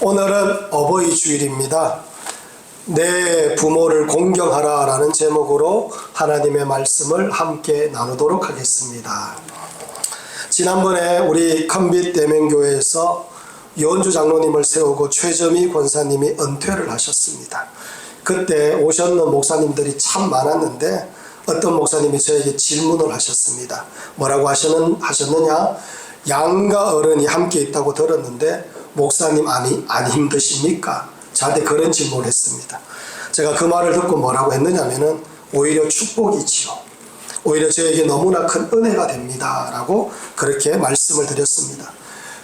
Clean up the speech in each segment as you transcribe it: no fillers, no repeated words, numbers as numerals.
오늘은 어버이 주일입니다. 내 부모를 공경하라 라는 제목으로 하나님의 말씀을 함께 나누도록 하겠습니다. 지난번에 우리 컨빗 대명교회에서 연주 장로님을 세우고 최점희 권사님이 은퇴를 하셨습니다. 그때 오셨는 목사님들이 참 많았는데 어떤 목사님이 저에게 질문을 하셨습니다. 뭐라고 하셨느냐? 양가 어른이 함께 있다고 들었는데 목사님 안 힘드십니까? 저한테 그런 질문을 했습니다. 제가 그 말을 듣고 뭐라고 했느냐면은 오히려 축복이지요. 오히려 저에게 너무나 큰 은혜가 됩니다. 라고 그렇게 말씀을 드렸습니다.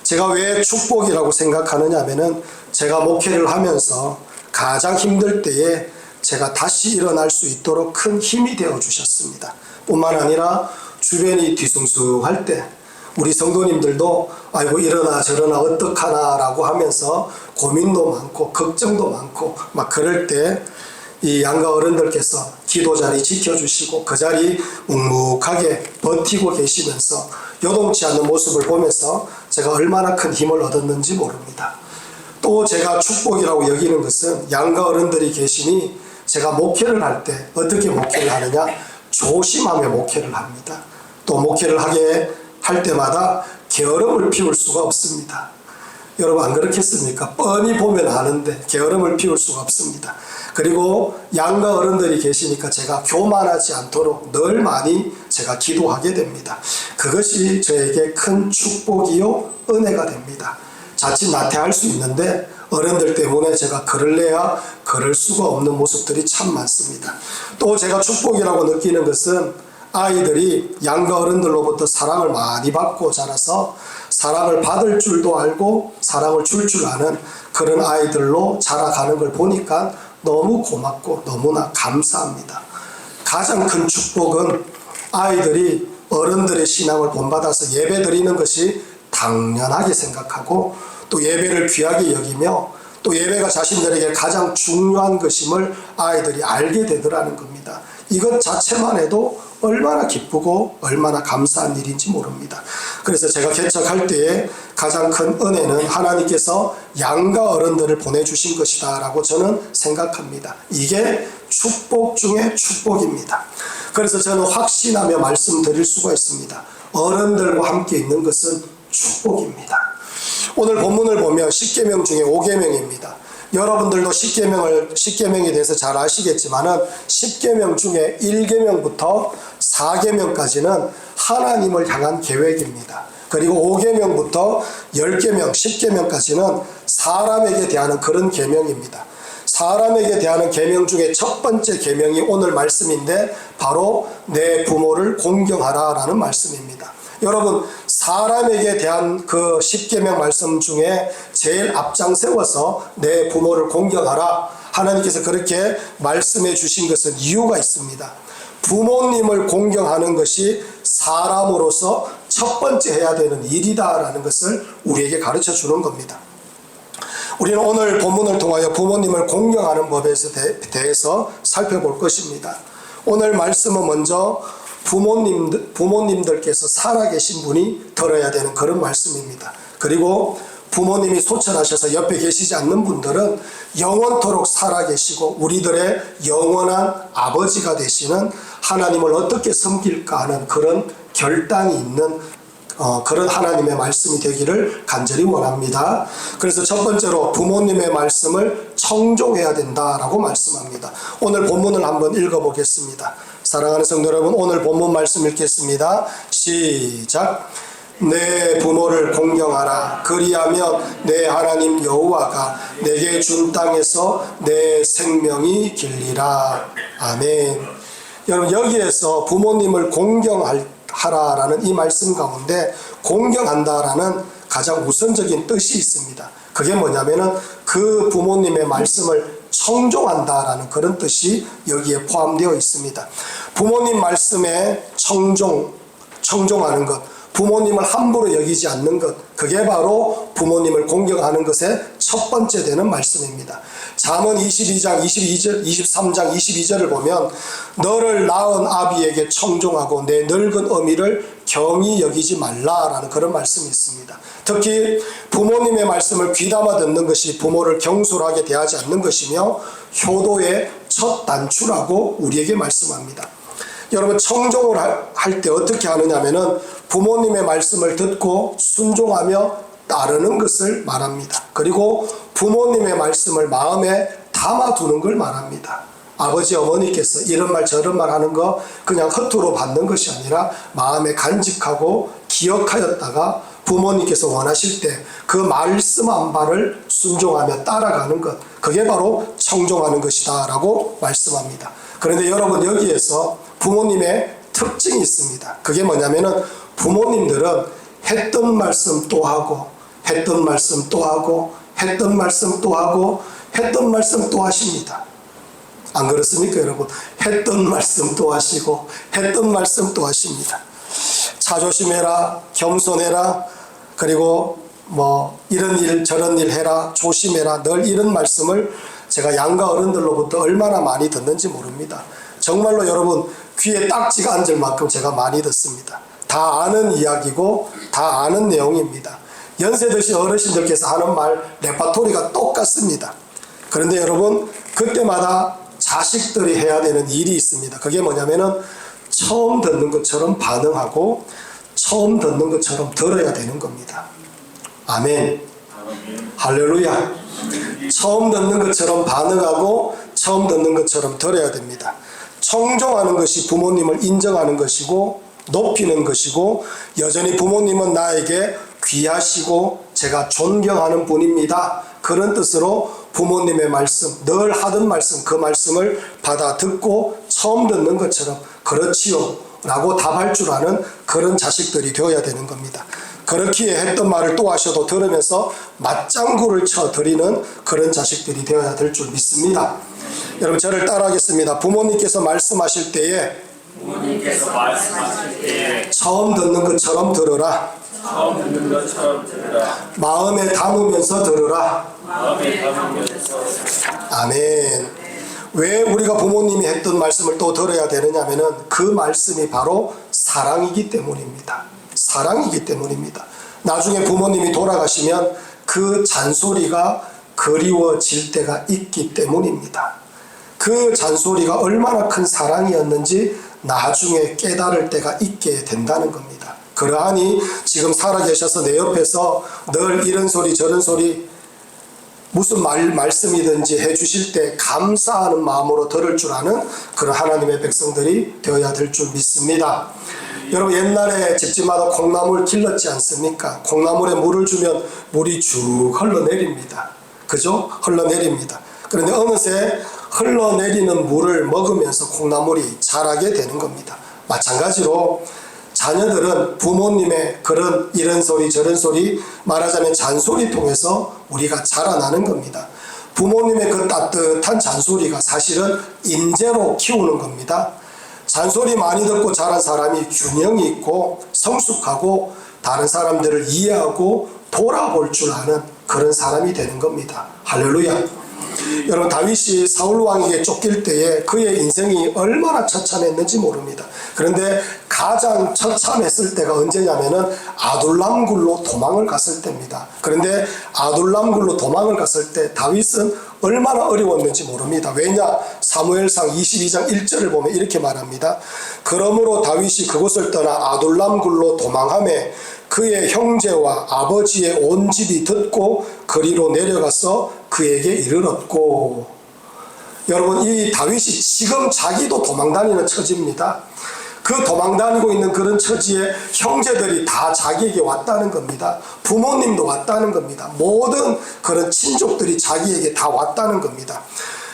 제가 왜 축복이라고 생각하느냐 하면은 제가 목회를 하면서 가장 힘들 때에 제가 다시 일어날 수 있도록 큰 힘이 되어 주셨습니다. 뿐만 아니라 주변이 뒤숭숭할 때 우리 성도님들도 아이고 이러나 저러나 어떡하나 라고 하면서 고민도 많고 걱정도 많고 막 그럴 때 이 양가 어른들께서 기도 자리 지켜주시고 그 자리 묵묵하게 버티고 계시면서 요동치 않는 모습을 보면서 제가 얼마나 큰 힘을 얻었는지 모릅니다. 또 제가 축복이라고 여기는 것은 양가 어른들이 계시니 제가 목회를 할 때 어떻게 목회를 하느냐? 조심하며 목회를 합니다. 또 목회를 하게 할 때마다 게으름을 피울 수가 없습니다. 여러분 안 그렇겠습니까? 뻔히 보면 아는데 게으름을 피울 수가 없습니다. 그리고 양가 어른들이 계시니까 제가 교만하지 않도록 늘 많이 제가 기도하게 됩니다. 그것이 저에게 큰 축복이요 은혜가 됩니다. 자칫 나태할 수 있는데 어른들 때문에 제가 그럴래야 그럴 수가 없는 모습들이 참 많습니다. 또 제가 축복이라고 느끼는 것은 아이들이 양가 어른들로부터 사랑을 많이 받고 자라서 사랑을 받을 줄도 알고 사랑을 줄 줄 아는 그런 아이들로 자라가는 걸 보니까 너무 고맙고 너무나 감사합니다. 가장 큰 축복은 아이들이 어른들의 신앙을 본받아서 예배 드리는 것이 당연하게 생각하고 또 예배를 귀하게 여기며 또 예배가 자신들에게 가장 중요한 것임을 아이들이 알게 되더라는 겁니다. 이것 자체만 해도 얼마나 기쁘고 얼마나 감사한 일인지 모릅니다. 그래서 제가 개척할 때에 가장 큰 은혜는 하나님께서 양가 어른들을 보내주신 것이다 라고 저는 생각합니다. 이게 축복 중에 축복입니다. 그래서 저는 확신하며 말씀드릴 수가 있습니다. 어른들과 함께 있는 것은 축복입니다. 오늘 본문을 보면 10계명 중에 5계명입니다. 여러분들도 10계명에 대해서 잘 아시겠지만은 10계명 중에 1계명부터 4계명까지는 하나님을 향한 계획입니다. 그리고 5계명부터 10계명, 10계명까지는 사람에게 대하는 그런 계명입니다. 사람에게 대하는 계명 중에 첫 번째 계명이 오늘 말씀인데 바로 내 부모를 공경하라 라는 말씀입니다. 여러분 사람에게 대한 그 10계명 말씀 중에 제일 앞장 세워서 내 부모를 공경하라 하나님께서 그렇게 말씀해 주신 것은 이유가 있습니다. 부모님을 공경하는 것이 사람으로서 첫 번째 해야 되는 일이다 라는 것을 우리에게 가르쳐 주는 겁니다. 우리는 오늘 본문을 통하여 부모님을 공경하는 법에 대해서 살펴볼 것입니다. 오늘 말씀은 먼저 부모님들께서 살아계신 분이 들어야 되는 그런 말씀입니다. 그리고 부모님이 소천하셔서 옆에 계시지 않는 분들은 영원토록 살아계시고 우리들의 영원한 아버지가 되시는 하나님을 어떻게 섬길까 하는 그런 결단이 있는 그런 하나님의 말씀이 되기를 간절히 원합니다. 그래서 첫 번째로 부모님의 말씀을 청종해야 된다라고 말씀합니다. 오늘 본문을 한번 읽어보겠습니다. 사랑하는 성도 여러분, 오늘 본문 말씀 읽겠습니다. 시작. 내 부모를 공경하라. 그리하면 내 하나님 여호와가 내게 준 땅에서 내 생명이 길리라. 아멘. 여러분 여기에서 부모님을 공경하라라는 이 말씀 가운데 공경한다라는 가장 우선적인 뜻이 있습니다. 그게 뭐냐면은 그 부모님의 말씀을 청종한다라는 그런 뜻이 여기에 포함되어 있습니다. 부모님 말씀에 청종하는 것, 부모님을 함부로 여기지 않는 것, 그게 바로 부모님을 공경하는 것의 첫 번째 되는 말씀입니다. 잠언 22장 23장 22절을 보면 너를 낳은 아비에게 청종하고 내 늙은 어미를 경히 여기지 말라라는 그런 말씀이 있습니다. 특히 부모님의 말씀을 귀담아 듣는 것이 부모를 경솔하게 대하지 않는 것이며 효도의 첫 단추라고 우리에게 말씀합니다. 여러분, 청종을 할 때 어떻게 하느냐 하면은 부모님의 말씀을 듣고 순종하며 따르는 것을 말합니다. 그리고 부모님의 말씀을 마음에 담아두는 걸 말합니다. 아버지 어머니께서 이런 말 저런 말 하는 거 그냥 허투루 받는 것이 아니라 마음에 간직하고 기억하였다가 부모님께서 원하실 때 그 말씀 한 발을 순종하며 따라가는 것, 그게 바로 청종하는 것이다 라고 말씀합니다. 그런데 여러분, 여기에서 부모님의 특징이 있습니다. 그게 뭐냐면은 부모님들은 했던 말씀 또 하고 했던 말씀 또 하고 했던 말씀 또 하고 했던 말씀 또 하십니다. 안 그렇습니까, 여러분? 했던 말씀 또 하시고 했던 말씀 또 하십니다. 자조심해라, 겸손해라, 그리고 이런 일 저런 일 해라, 조심해라, 늘 이런 말씀을 제가 양가 어른들로부터 얼마나 많이 듣는지 모릅니다. 정말로 여러분, 귀에 딱지가 앉을 만큼 제가 많이 듣습니다. 다 아는 이야기고 다 아는 내용입니다. 연세 드신 어르신들께서 하는 말 레파토리가 똑같습니다. 그런데 여러분, 그때마다 자식들이 해야 되는 일이 있습니다. 그게 뭐냐면은 처음 듣는 것처럼 반응하고 처음 듣는 것처럼 들어야 되는 겁니다. 아멘. 할렐루야. 처음 듣는 것처럼 반응하고 처음 듣는 것처럼 들어야 됩니다. 청종하는 것이 부모님을 인정하는 것이고 높이는 것이고, 여전히 부모님은 나에게 귀하시고 제가 존경하는 분입니다, 그런 뜻으로 부모님의 말씀, 늘 하던 말씀, 그 말씀을 받아 듣고 처음 듣는 것처럼 그렇지요 라고 답할 줄 아는 그런 자식들이 되어야 되는 겁니다. 그렇기에 했던 말을 또 하셔도 들으면서 맞장구를 쳐 드리는 그런 자식들이 되어야 될 줄 믿습니다. 여러분, 저를 따라하겠습니다. 부모님께서 말씀하실 때에 처음 듣는 것처럼 들으라. 마음에 담으면서 들으라. 아멘. 왜 우리가 부모님이 했던 말씀을 또 들어야 되느냐 하면은 그 말씀이 바로 사랑이기 때문입니다. 사랑이기 때문입니다. 나중에 부모님이 돌아가시면 그 잔소리가 그리워질 때가 있기 때문입니다. 그 잔소리가 얼마나 큰 사랑이었는지 나중에 깨달을 때가 있게 된다는 겁니다. 그러하니 지금 살아계셔서 내 옆에서 늘 이런 소리 저런 소리 무슨 말씀이든지 해주실 때 감사하는 마음으로 들을 줄 아는 그런 하나님의 백성들이 되어야 될 줄 믿습니다. 여러분, 옛날에 집집마다 콩나물 길렀지 않습니까? 콩나물에 물을 주면 물이 쭉 흘러내립니다. 그죠? 흘러내립니다. 그런데 어느새 흘러내리는 물을 먹으면서 콩나물이 자라게 되는 겁니다. 마찬가지로 자녀들은 부모님의 그런 이런 소리 저런 소리, 말하자면 잔소리 통해서 우리가 자라나는 겁니다. 부모님의 그 따뜻한 잔소리가 사실은 인재로 키우는 겁니다. 잔소리 많이 듣고 자란 사람이 균형이 있고 성숙하고 다른 사람들을 이해하고 돌아볼 줄 아는 그런 사람이 되는 겁니다. 할렐루야. 여러분, 다윗이 사울 왕에게 쫓길 때에 그의 인생이 얼마나 처참했는지 모릅니다. 그런데 가장 처참했을 때가 언제냐면은 아둘람굴로 도망을 갔을 때입니다. 그런데 아둘람굴로 도망을 갔을 때 다윗은 얼마나 어려웠는지 모릅니다. 왜냐? 사무엘상 22장 1절을 보면 이렇게 말합니다. 그러므로 다윗이 그곳을 떠나 아둘람굴로 도망하매 그의 형제와 아버지의 온 집이 듣고 그리로 내려가서 그에게 이르렀고. 여러분, 이 다윗이 지금 자기도 도망다니는 처지입니다. 그 도망다니고 있는 그런 처지에 형제들이 다 자기에게 왔다는 겁니다. 부모님도 왔다는 겁니다. 모든 그런 친족들이 자기에게 다 왔다는 겁니다.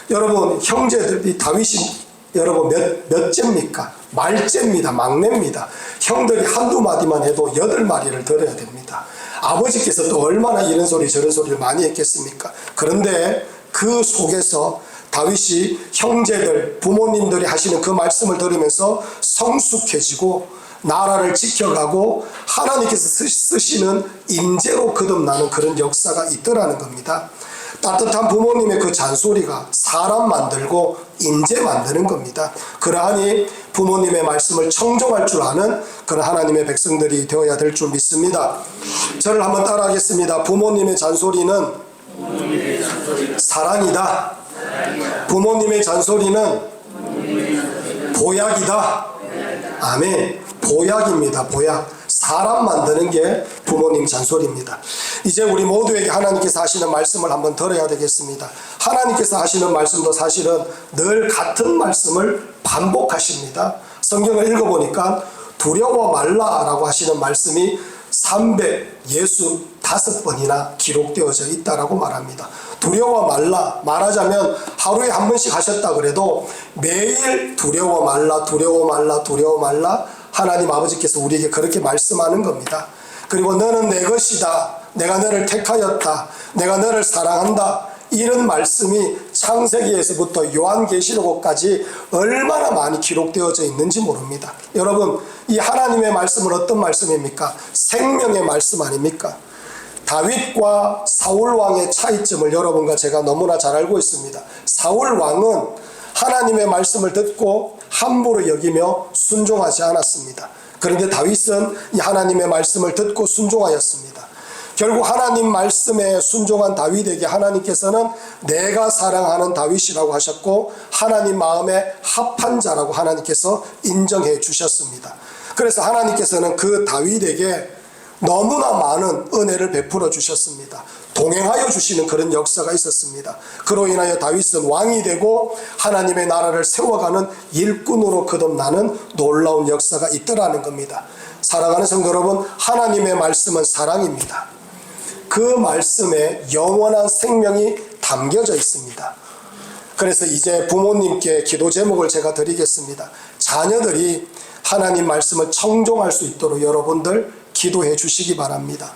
여러분, 형제들이 다윗이 여러분 몇째입니까? 말째입니다. 막내입니다. 형들이 한두 마디만 해도 8마리를 들어야 됩니다. 아버지께서 또 얼마나 이런 소리 저런 소리를 많이 했겠습니까? 그런데 그 속에서 다윗이 형제들, 부모님들이 하시는 그 말씀을 들으면서 성숙해지고 나라를 지켜가고 하나님께서 쓰시는 인재로 거듭나는 그런 역사가 있더라는 겁니다. 따뜻한 부모님의 그 잔소리가 사람 만들고 인재 만드는 겁니다. 그러하니 부모님의 말씀을 청종할 줄 아는 그런 하나님의 백성들이 되어야 될 줄 믿습니다. 저를 한번 따라하겠습니다. 부모님의 잔소리는 사랑이다. 부모님의 잔소리는 보약이다. 아멘. 보약입니다. 보약. 사람 만드는 게 부모님 잔소리입니다. 이제 우리 모두에게 하나님께서 하시는 말씀을 한번 들어야 되겠습니다. 하나님께서 하시는 말씀도 사실은 늘 같은 말씀을 반복하십니다. 성경을 읽어보니까 두려워 말라라고 하시는 말씀이 365번이나 기록되어져 있다라고 말합니다. 두려워 말라, 말하자면 하루에 한 번씩 하셨다 그래도 매일 두려워 말라, 두려워 말라, 두려워 말라, 하나님 아버지께서 우리에게 그렇게 말씀하는 겁니다. 그리고 너는 내 것이다, 내가 너를 택하였다, 내가 너를 사랑한다, 이런 말씀이 창세기에서부터 요한계시록까지 얼마나 많이 기록되어져 있는지 모릅니다. 여러분, 이 하나님의 말씀은 어떤 말씀입니까? 생명의 말씀 아닙니까? 다윗과 사울 왕의 차이점을 여러분과 제가 너무나 잘 알고 있습니다. 사울 왕은 하나님의 말씀을 듣고 함부로 여기며 순종하지 않았습니다. 그런데 다윗은 이 하나님의 말씀을 듣고 순종하였습니다. 결국 하나님 말씀에 순종한 다윗에게 하나님께서는 내가 사랑하는 다윗이라고 하셨고 하나님 마음에 합한 자라고 하나님께서 인정해 주셨습니다. 그래서 하나님께서는 그 다윗에게 너무나 많은 은혜를 베풀어 주셨습니다. 동행하여 주시는 그런 역사가 있었습니다. 그로 인하여 다윗은 왕이 되고 하나님의 나라를 세워가는 일꾼으로 거듭나는 놀라운 역사가 있더라는 겁니다. 사랑하는 성도 여러분, 하나님의 말씀은 사랑입니다. 그 말씀에 영원한 생명이 담겨져 있습니다. 그래서 이제 부모님께 기도 제목을 제가 드리겠습니다. 자녀들이 하나님 말씀을 청종할 수 있도록 여러분들 기도해 주시기 바랍니다.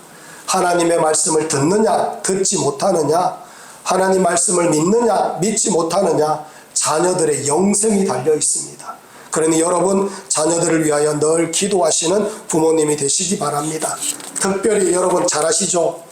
하나님의 말씀을 듣느냐, 듣지 못하느냐, 하나님 말씀을 믿느냐, 믿지 못하느냐, 자녀들의 영생이 달려 있습니다. 그러니 여러분 자녀들을 위하여 늘 기도하시는 부모님이 되시기 바랍니다. 특별히 여러분 잘 아시죠?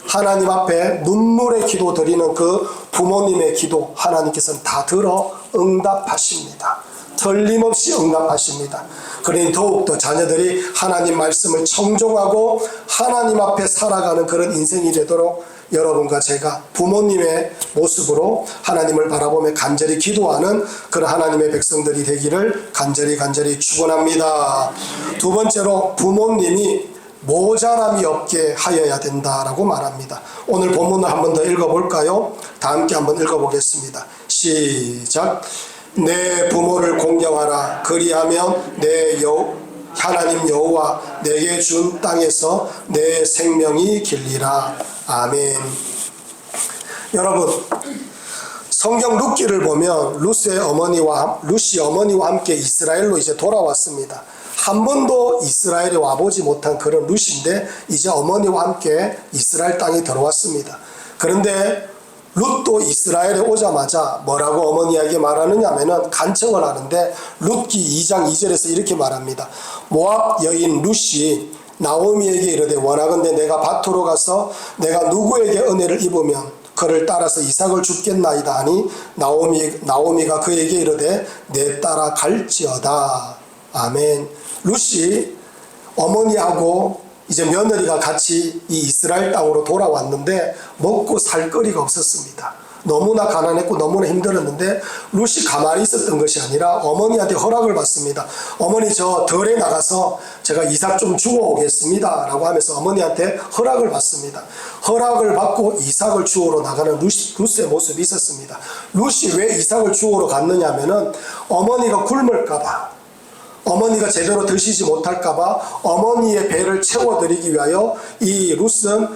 하나님 앞에 눈물의 기도 드리는 그 부모님의 기도 하나님께서는 다 들어 응답하십니다. 틀림없이 응답하십니다. 그러니 더욱더 자녀들이 하나님 말씀을 청종하고 하나님 앞에 살아가는 그런 인생이 되도록 여러분과 제가 부모님의 모습으로 하나님을 바라보며 간절히 기도하는 그런 하나님의 백성들이 되기를 간절히 축원합니다. 두 번째로 부모님이 모자람이 없게 하여야 된다라고 말합니다. 오늘 본문을 한 번 더 읽어볼까요? 다 함께 한번 읽어보겠습니다. 시작. 내 부모를 공경하라. 그리하면 하나님 여호와 내게 준 땅에서 내 생명이 길리라. 아멘. 여러분, 성경 룻기를 보면 루시 어머니와 함께 이스라엘로 이제 돌아왔습니다. 한 번도 이스라엘에 와보지 못한 그런 룻인데 이제 어머니와 함께 이스라엘 땅에 들어왔습니다. 그런데 룻도 이스라엘에 오자마자 뭐라고 어머니에게 말하느냐 하면은 간청을 하는데 룻기 2장 2절에서 이렇게 말합니다. 모압 여인 룻이 나오미에게 이르되 원하건대 내가 밭으로 가서 내가 누구에게 은혜를 입으면 그를 따라서 이삭을 줍겠나이다 하니 나오미가 그에게 이르되 내 따라 갈지어다. 아멘. 룻이 어머니하고 이제 며느리가 같이 이 이스라엘 땅으로 돌아왔는데 먹고 살 거리가 없었습니다. 너무나 가난했고 너무나 힘들었는데 룻이 가만히 있었던 것이 아니라 어머니한테 허락을 받습니다. 어머니 저 들에 나가서 제가 이삭 좀 주워오겠습니다 라고 하면서 어머니한테 허락을 받습니다. 허락을 받고 이삭을 주우러 나가는 룻의 모습이 있었습니다. 룻이 왜 이삭을 주우러 갔느냐 하면은 어머니가 굶을까봐, 어머니가 제대로 드시지 못할까봐 어머니의 배를 채워드리기 위하여 이 룻은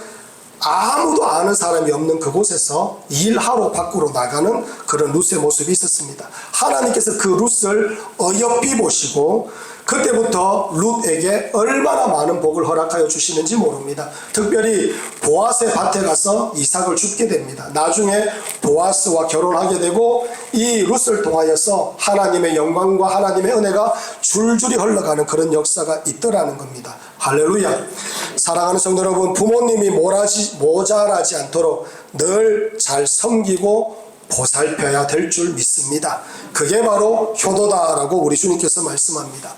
아무도 아는 사람이 없는 그곳에서 일하러 밖으로 나가는 그런 룻의 모습이 있었습니다. 하나님께서 그 룻을 어여삐 보시고 그때부터 룻에게 얼마나 많은 복을 허락하여 주시는지 모릅니다. 특별히 보아스의 밭에 가서 이삭을 줍게 됩니다. 나중에 보아스와 결혼하게 되고 이 룻을 통하여서 하나님의 영광과 하나님의 은혜가 줄줄이 흘러가는 그런 역사가 있더라는 겁니다. 할렐루야. 사랑하는 성도 여러분, 부모님이 모자라지 않도록 늘 잘 섬기고 보살펴야 될 줄 믿습니다. 그게 바로 효도다라고 우리 주님께서 말씀합니다.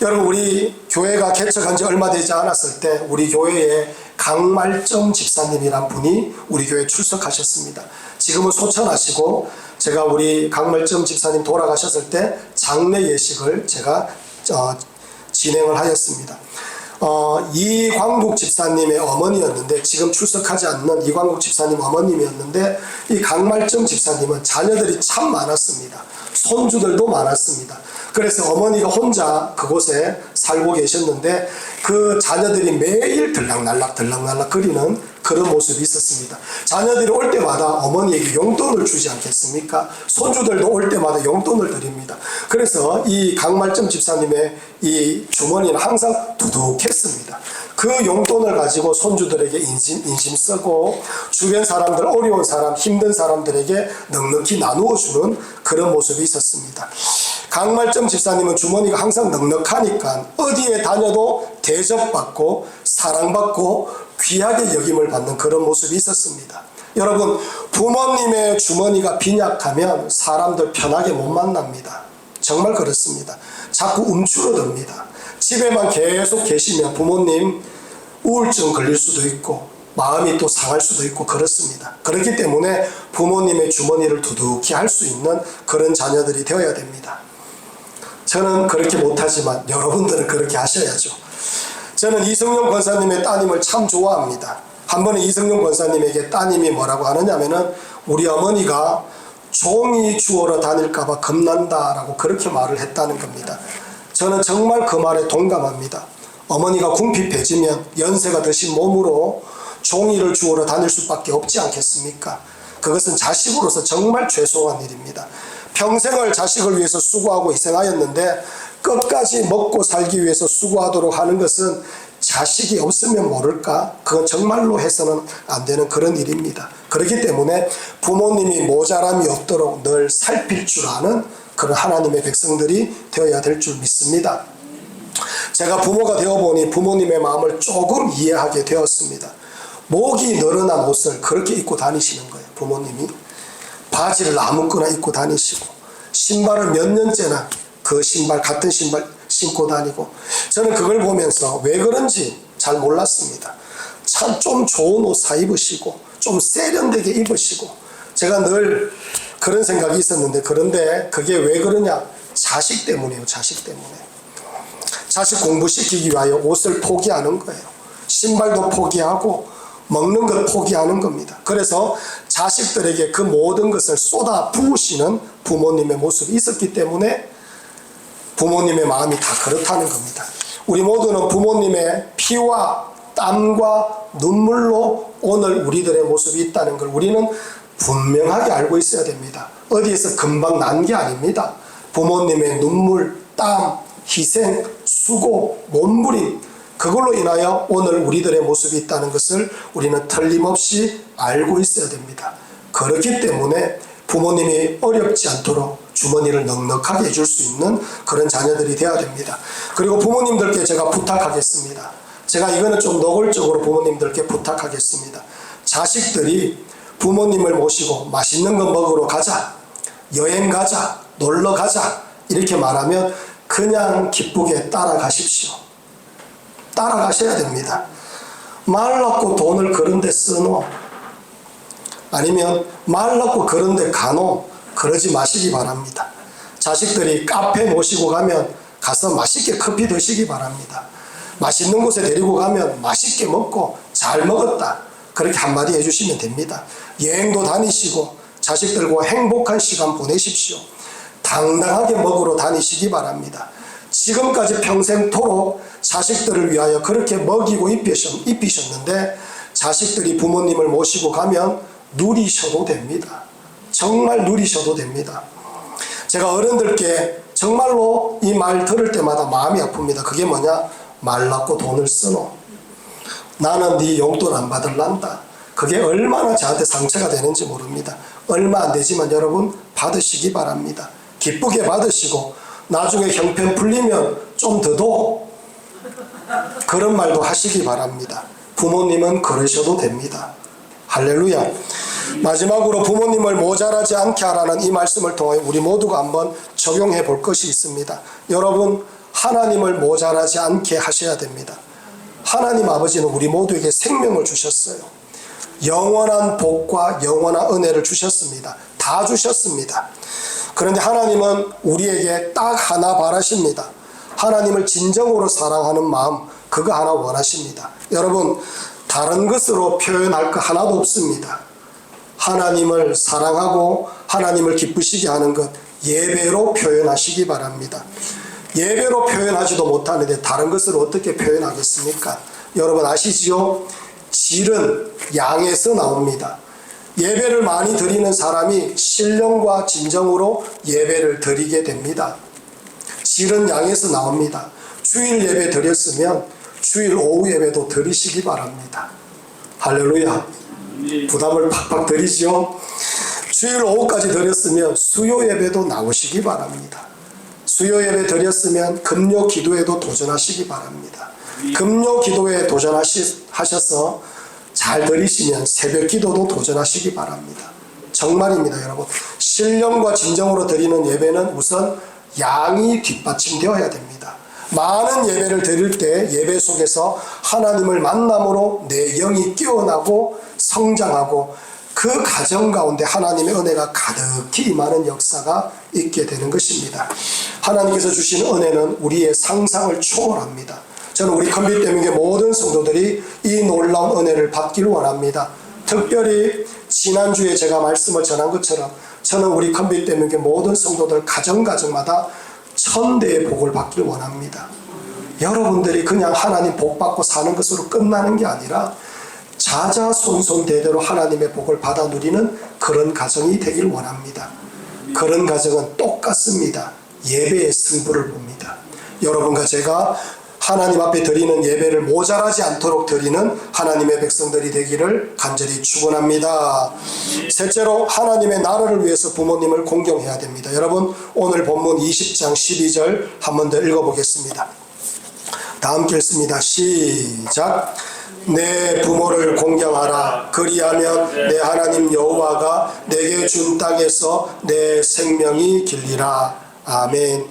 여러분, 우리 교회가 개척한 지 얼마 되지 않았을 때 우리 교회에 강말점 집사님이란 분이 우리 교회에 출석하셨습니다. 지금은 소천하시고 제가 우리 강말점 집사님 돌아가셨을 때 장례 예식을 제가 진행을 하였습니다. 이광국 집사님의 어머니였는데, 지금 출석하지 않는 이광국 집사님 어머님이었는데, 이 강말점 집사님은 자녀들이 참 많았습니다. 손주들도 많았습니다. 그래서 어머니가 혼자 그곳에 살고 계셨는데 그 자녀들이 매일 들락날락 거리는 그런 모습이 있었습니다. 자녀들이 올 때마다 어머니에게 용돈을 주지 않겠습니까? 손주들도 올 때마다 용돈을 드립니다. 그래서 이 강말점 집사님의 이 주머니는 항상 두둑했습니다. 그 용돈을 가지고 손주들에게 인심 쓰고 주변 사람들, 어려운 사람, 힘든 사람들에게 넉넉히 나누어 주는 그런 모습이 있었습니다. 강말점 집사님은 주머니가 항상 넉넉하니까 어디에 다녀도 대접받고 사랑받고 귀하게 여김을 받는 그런 모습이 있었습니다. 여러분, 부모님의 주머니가 빈약하면 사람들 편하게 못 만납니다. 정말 그렇습니다. 자꾸 움츠러듭니다. 집에만 계속 계시면 부모님 우울증 걸릴 수도 있고 마음이 또 상할 수도 있고 그렇습니다. 그렇기 때문에 부모님의 주머니를 두둑히 할 수 있는 그런 자녀들이 되어야 됩니다. 저는 그렇게 못하지만 여러분들은 그렇게 하셔야죠. 저는 이성용 권사님의 따님을 참 좋아합니다. 한 번에 이성용 권사님에게 따님이 뭐라고 하느냐면은 우리 어머니가 종이 주워러 다닐까봐 겁난다라고 그렇게 말을 했다는 겁니다. 저는 정말 그 말에 동감합니다. 어머니가 궁핍해지면 연세가 드신 몸으로 종이를 주워러 다닐 수밖에 없지 않겠습니까? 그것은 자식으로서 정말 죄송한 일입니다. 평생을 자식을 위해서 수고하고 희생하였는데 끝까지 먹고 살기 위해서 수고하도록 하는 것은 자식이 없으면 모를까? 그건 정말로 해서는 안 되는 그런 일입니다. 그렇기 때문에 부모님이 모자람이 없도록 늘 살필 줄 아는 그런 하나님의 백성들이 되어야 될 줄 믿습니다. 제가 부모가 되어보니 부모님의 마음을 조금 이해하게 되었습니다. 목이 늘어난 옷을 그렇게 입고 다니시는 거예요. 부모님이 바지를 아무거나 입고 다니시고 신발을 몇 년째나 그 신발 같은 신발 신고 다니고, 저는 그걸 보면서 왜 그런지 잘 몰랐습니다. 참 좀 좋은 옷 사 입으시고 좀 세련되게 입으시고, 제가 늘 그런 생각이 있었는데, 그런데 그게 왜 그러냐? 자식 때문이에요. 자식 때문에. 자식 공부시키기 위하여 옷을 포기하는 거예요. 신발도 포기하고 먹는 것 포기하는 겁니다. 그래서 자식들에게 그 모든 것을 쏟아 부으시는 부모님의 모습이 있었기 때문에 부모님의 마음이 다 그렇다는 겁니다. 우리 모두는 부모님의 피와 땀과 눈물로 오늘 우리들의 모습이 있다는 걸 우리는 분명하게 알고 있어야 됩니다. 어디에서 금방 난 게 아닙니다. 부모님의 눈물, 땀, 희생, 수고, 몸부림, 그걸로 인하여 오늘 우리들의 모습이 있다는 것을 우리는 틀림없이 알고 있어야 됩니다. 그렇기 때문에 부모님이 어렵지 않도록 주머니를 넉넉하게 해줄 수 있는 그런 자녀들이 되어야 됩니다. 그리고 부모님들께 제가 부탁하겠습니다. 제가 이거는 좀 노골적으로 부모님들께 부탁하겠습니다. 자식들이 부모님을 모시고 맛있는 거 먹으러 가자, 여행 가자, 놀러 가자 이렇게 말하면 그냥 기쁘게 따라가십시오. 따라가셔야 됩니다. 말 놓고 돈을 그런 데 쓰노, 아니면 말 놓고 그런 데 가노, 그러지 마시기 바랍니다. 자식들이 카페 모시고 가면 가서 맛있게 커피 드시기 바랍니다. 맛있는 곳에 데리고 가면 맛있게 먹고 잘 먹었다 그렇게 한마디 해주시면 됩니다. 여행도 다니시고 자식들과 행복한 시간 보내십시오. 당당하게 먹으러 다니시기 바랍니다. 지금까지 평생토록 자식들을 위하여 그렇게 먹이고 입히셨는데 자식들이 부모님을 모시고 가면 누리셔도 됩니다. 정말 누리셔도 됩니다. 제가 어른들께 정말로 이 말 들을 때마다 마음이 아픕니다. 그게 뭐냐? 말랐고 돈을 쓰노. 나는 네 용돈 안 받을란다. 그게 얼마나 저한테 상처가 되는지 모릅니다. 얼마 안 되지만 여러분 받으시기 바랍니다. 기쁘게 받으시고 나중에 형편 풀리면 좀 더 줘. 그런 말도 하시기 바랍니다. 부모님은 그러셔도 됩니다. 할렐루야. 마지막으로 부모님을 모자라지 않게 하라는 이 말씀을 통해 우리 모두가 한번 적용해 볼 것이 있습니다. 여러분, 하나님을 모자라지 않게 하셔야 됩니다. 하나님 아버지는 우리 모두에게 생명을 주셨어요. 영원한 복과 영원한 은혜를 주셨습니다. 다 주셨습니다. 그런데 하나님은 우리에게 딱 하나 바라십니다. 하나님을 진정으로 사랑하는 마음, 그거 하나 원하십니다. 여러분, 다른 것으로 표현할 거 하나도 없습니다. 하나님을 사랑하고 하나님을 기쁘시게 하는 것, 예배로 표현하시기 바랍니다. 예배로 표현하지도 못하는데 다른 것으로 어떻게 표현하겠습니까? 여러분 아시지요? 질은 양에서 나옵니다. 예배를 많이 드리는 사람이 신령과 진정으로 예배를 드리게 됩니다. 질은 양에서 나옵니다. 주일 예배 드렸으면 주일 오후 예배도 드리시기 바랍니다. 할렐루야. 부담을 팍팍 드리죠. 주일 오후까지 드렸으면 수요 예배도 나오시기 바랍니다. 수요 예배 드렸으면 금요 기도에도 도전하시기 바랍니다. 금요 기도에 도전하셔서 잘 드리시면 새벽 기도도 도전하시기 바랍니다. 정말입니다, 여러분. 신령과 진정으로 드리는 예배는 우선 양이 뒷받침되어야 됩니다. 많은 예배를 드릴 때 예배 속에서 하나님을 만남으로 내 영이 깨어나고 성장하고 그 가정 가운데 하나님의 은혜가 가득히 임하는 역사가 있게 되는 것입니다. 하나님께서 주신 은혜는 우리의 상상을 초월합니다. 저는 우리 컨빗대명의 모든 성도들이 이 놀라운 은혜를 받기를 원합니다. 특별히 지난주에 제가 말씀을 전한 것처럼 저는 우리 컨빗대명의 모든 성도들 가정마다 1000대의 복을 받기를 원합니다. 여러분들이 그냥 하나님 복 받고 사는 것으로 끝나는 게 아니라 자자손손 대대로 하나님의 복을 받아 누리는 그런 가정이 되길 원합니다. 그런 가정은 똑같습니다. 예배의 승부를 봅니다. 여러분과 제가 하나님 앞에 드리는 예배를 모자라지 않도록 드리는 하나님의 백성들이 되기를 간절히 축원합니다. 셋째로 하나님의 나라를 위해서 부모님을 공경해야 됩니다. 여러분 오늘 본문 20장 12절 한 번 더 읽어보겠습니다. 다 함께 읽습니다. 시작. 내 부모를 공경하라. 그리하면 내 하나님 여호와가 내게 준 땅에서 내 생명이 길리라. 아멘.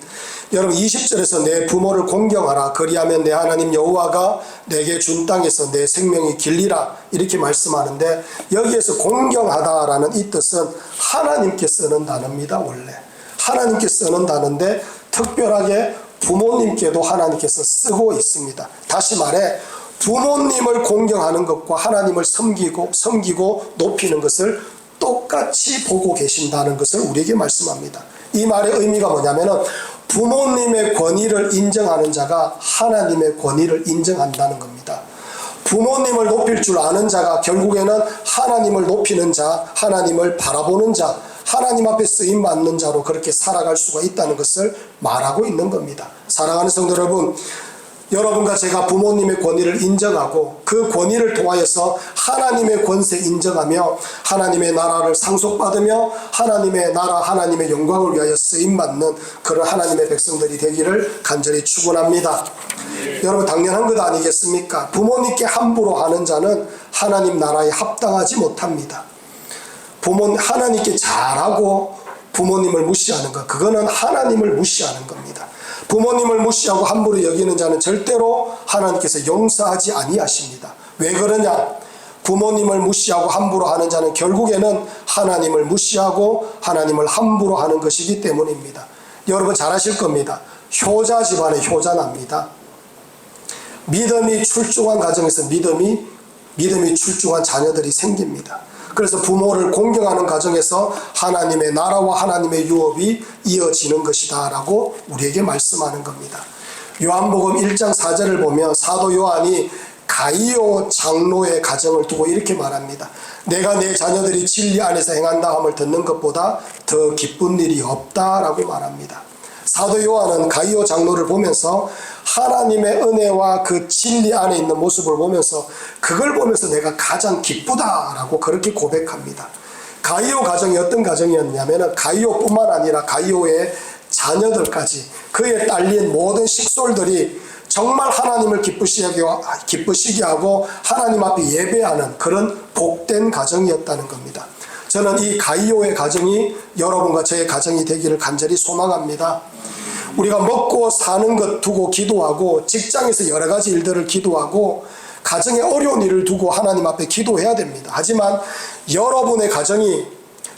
여러분 20절에서 내 부모를 공경하라. 그리하면 내 하나님 여호와가 내게 준 땅에서 내 생명이 길리라. 이렇게 말씀하는데 여기에서 공경하다라는 이 뜻은 하나님께 쓰는 단어입니다. 원래 하나님께 쓰는 단어인데 특별하게 부모님께도 하나님께서 쓰고 있습니다. 다시 말해 부모님을 공경하는 것과 하나님을 섬기고 높이는 것을 똑같이 보고 계신다는 것을 우리에게 말씀합니다. 이 말의 의미가 뭐냐면은 부모님의 권위를 인정하는 자가 하나님의 권위를 인정한다는 겁니다. 부모님을 높일 줄 아는 자가 결국에는 하나님을 높이는 자, 하나님을 바라보는 자, 하나님 앞에 쓰임받는 자로 그렇게 살아갈 수가 있다는 것을 말하고 있는 겁니다. 사랑하는 성도 여러분, 여러분과 제가 부모님의 권위를 인정하고 그 권위를 통하여서 하나님의 권세 인정하며 하나님의 나라를 상속받으며 하나님의 나라 하나님의 영광을 위하여 쓰임받는 그런 하나님의 백성들이 되기를 간절히 축원합니다. 여러분 당연한 것 아니겠습니까? 부모님께 함부로 하는 자는 하나님 나라에 합당하지 못합니다. 하나님께 잘하고 부모님을 무시하는 것, 그거는 하나님을 무시하는 겁니다. 부모님을 무시하고 함부로 여기는 자는 절대로 하나님께서 용서하지 아니하십니다. 왜 그러냐? 부모님을 무시하고 함부로 하는 자는 결국에는 하나님을 무시하고 하나님을 함부로 하는 것이기 때문입니다. 여러분 잘 아실 겁니다. 효자 집안에 효자 납니다. 믿음이 출중한 가정에서 믿음이 출중한 자녀들이 생깁니다. 그래서 부모를 공경하는 가정에서 하나님의 나라와 하나님의 유업이 이어지는 것이다 라고 우리에게 말씀하는 겁니다. 요한복음 1장 4절을 보면 사도 요한이 가이오 장로의 가정을 두고 이렇게 말합니다. 내가 내 자녀들이 진리 안에서 행한다 함을 듣는 것보다 더 기쁜 일이 없다 라고 말합니다. 사도 요한은 가이오 장로를 보면서 하나님의 은혜와 그 진리 안에 있는 모습을 보면서 그걸 보면서 내가 가장 기쁘다라고 그렇게 고백합니다. 가이오 가정이 어떤 가정이었냐면 가이오뿐만 아니라 가이오의 자녀들까지 그에 딸린 모든 식솔들이 정말 하나님을 기쁘시게 하고 하나님 앞에 예배하는 그런 복된 가정이었다는 겁니다. 저는 이 가이오의 가정이 여러분과 저의 가정이 되기를 간절히 소망합니다. 우리가 먹고 사는 것 두고 기도하고 직장에서 여러 가지 일들을 기도하고 가정에 어려운 일을 두고 하나님 앞에 기도해야 됩니다. 하지만 여러분의 가정이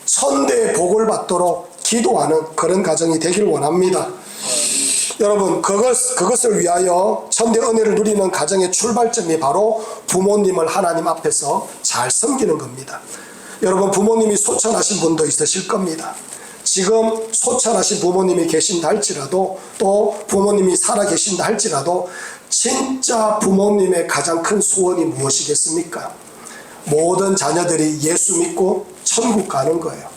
천대의 복을 받도록 기도하는 그런 가정이 되길 원합니다. 여러분 그것을 위하여 천대 은혜를 누리는 가정의 출발점이 바로 부모님을 하나님 앞에서 잘 섬기는 겁니다. 여러분 부모님이 소천하신 분도 있으실 겁니다. 지금 소천하신 부모님이 계신다 할지라도 또 부모님이 살아 계신다 할지라도 진짜 부모님의 가장 큰 소원이 무엇이겠습니까? 모든 자녀들이 예수 믿고 천국 가는 거예요.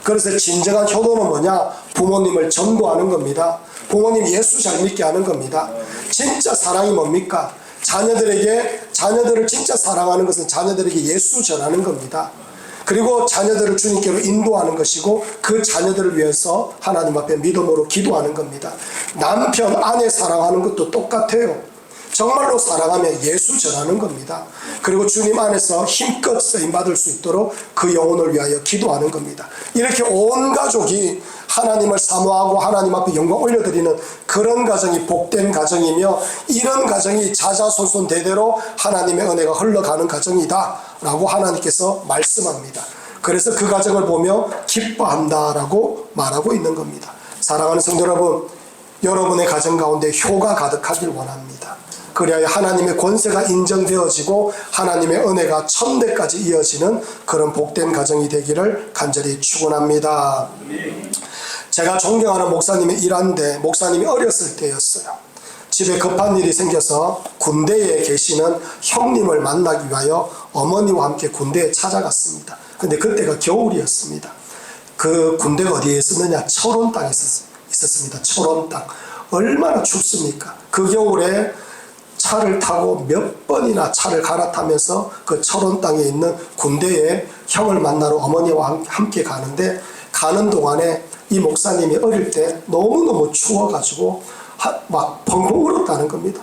그래서 진정한 효도는 뭐냐? 부모님을 전도하는 겁니다. 부모님 예수 잘 믿게 하는 겁니다. 진짜 사랑이 뭡니까? 자녀들을 진짜 사랑하는 것은 자녀들에게 예수 전하는 겁니다. 그리고 자녀들을 주님께로 인도하는 것이고 그 자녀들을 위해서 하나님 앞에 믿음으로 기도하는 겁니다. 남편, 아내 사랑하는 것도 똑같아요. 정말로 사랑하면 예수 전하는 겁니다. 그리고 주님 안에서 힘껏 쓰임받을 수 있도록 그 영혼을 위하여 기도하는 겁니다. 이렇게 온 가족이 하나님을 사모하고 하나님 앞에 영광 올려드리는 그런 가정이 복된 가정이며 이런 가정이 자자손손 대대로 하나님의 은혜가 흘러가는 가정이다 라고 하나님께서 말씀합니다. 그래서 그 가정을 보며 기뻐한다 라고 말하고 있는 겁니다. 사랑하는 성도 여러분, 여러분의 가정 가운데 효가 가득하길 원합니다. 그래야 하나님의 권세가 인정되어지고 하나님의 은혜가 천대까지 이어지는 그런 복된 가정이 되기를 간절히 축원합니다. 제가 존경하는 목사님의 일환데 목사님이 어렸을 때였어요. 집에 급한 일이 생겨서 군대에 계시는 형님을 만나기 위하여 어머니와 함께 군대에 찾아갔습니다. 근데 그때가 겨울이었습니다. 그 군대가 어디에 있었느냐? 철원 땅에 있었습니다. 철원 땅. 얼마나 춥습니까? 그 겨울에 차를 타고 몇 번이나 차를 갈아타면서 그 철원 땅에 있는 군대에 형을 만나러 어머니와 함께 가는데 가는 동안에 이 목사님이 어릴 때 너무너무 추워가지고 막 펑펑 울었다는 겁니다.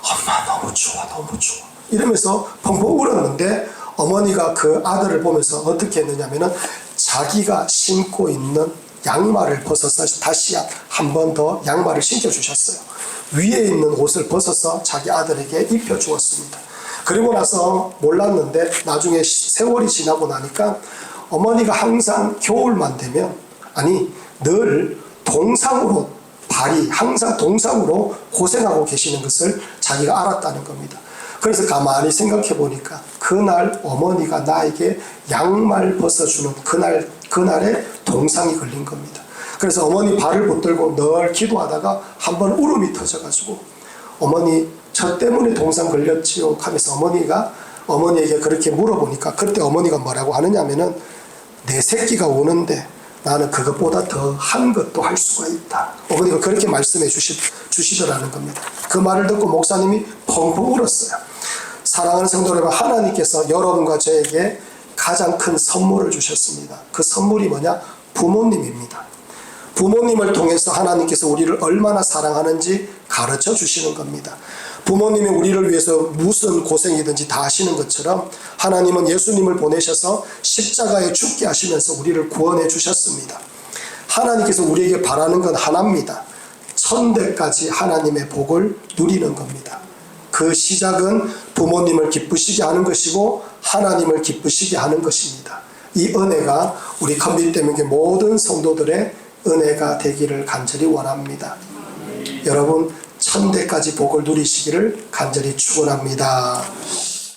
엄마 너무 추워 너무 추워 이러면서 펑펑 울었는데 어머니가 그 아들을 보면서 어떻게 했느냐면은 자기가 신고 있는 양말을 벗어서 다시 한 번 더 양말을 신겨주셨어요. 위에 있는 옷을 벗어서 자기 아들에게 입혀주었습니다. 그리고 나서 몰랐는데 나중에 세월이 지나고 나니까 어머니가 항상 겨울만 되면 늘 동상으로 항상 동상으로 고생하고 계시는 것을 자기가 알았다는 겁니다. 그래서 가만히 생각해 보니까 그날 어머니가 나에게 양말 벗어주는 그날에 동상이 걸린 겁니다. 그래서 어머니 발을 붙들고 늘 기도하다가 한번 울음이 터져가지고 어머니 저 때문에 동상 걸렸지요 하면서 어머니에게 그렇게 물어보니까 그때 어머니가 뭐라고 하느냐면은 내 새끼가 우는데 나는 그것보다 더 한 것도 할 수가 있다. 어머니가 그렇게 말씀해 주시더라는 겁니다. 그 말을 듣고 목사님이 펑펑 울었어요. 사랑하는 성도 여러분, 하나님께서 여러분과 저에게 가장 큰 선물을 주셨습니다. 그 선물이 뭐냐? 부모님입니다. 부모님을 통해서 하나님께서 우리를 얼마나 사랑하는지 가르쳐 주시는 겁니다. 부모님이 우리를 위해서 무슨 고생이든지 다 하시는 것처럼 하나님은 예수님을 보내셔서 십자가에 죽게 하시면서 우리를 구원해 주셨습니다. 하나님께서 우리에게 바라는 건 하나입니다. 천대까지 하나님의 복을 누리는 겁니다. 그 시작은 부모님을 기쁘시게 하는 것이고 하나님을 기쁘시게 하는 것입니다. 이 은혜가 우리 컴비대명교 모든 성도들의 은혜가 되기를 간절히 원합니다. 여러분 천대까지 복을 누리시기를 간절히 축원합니다.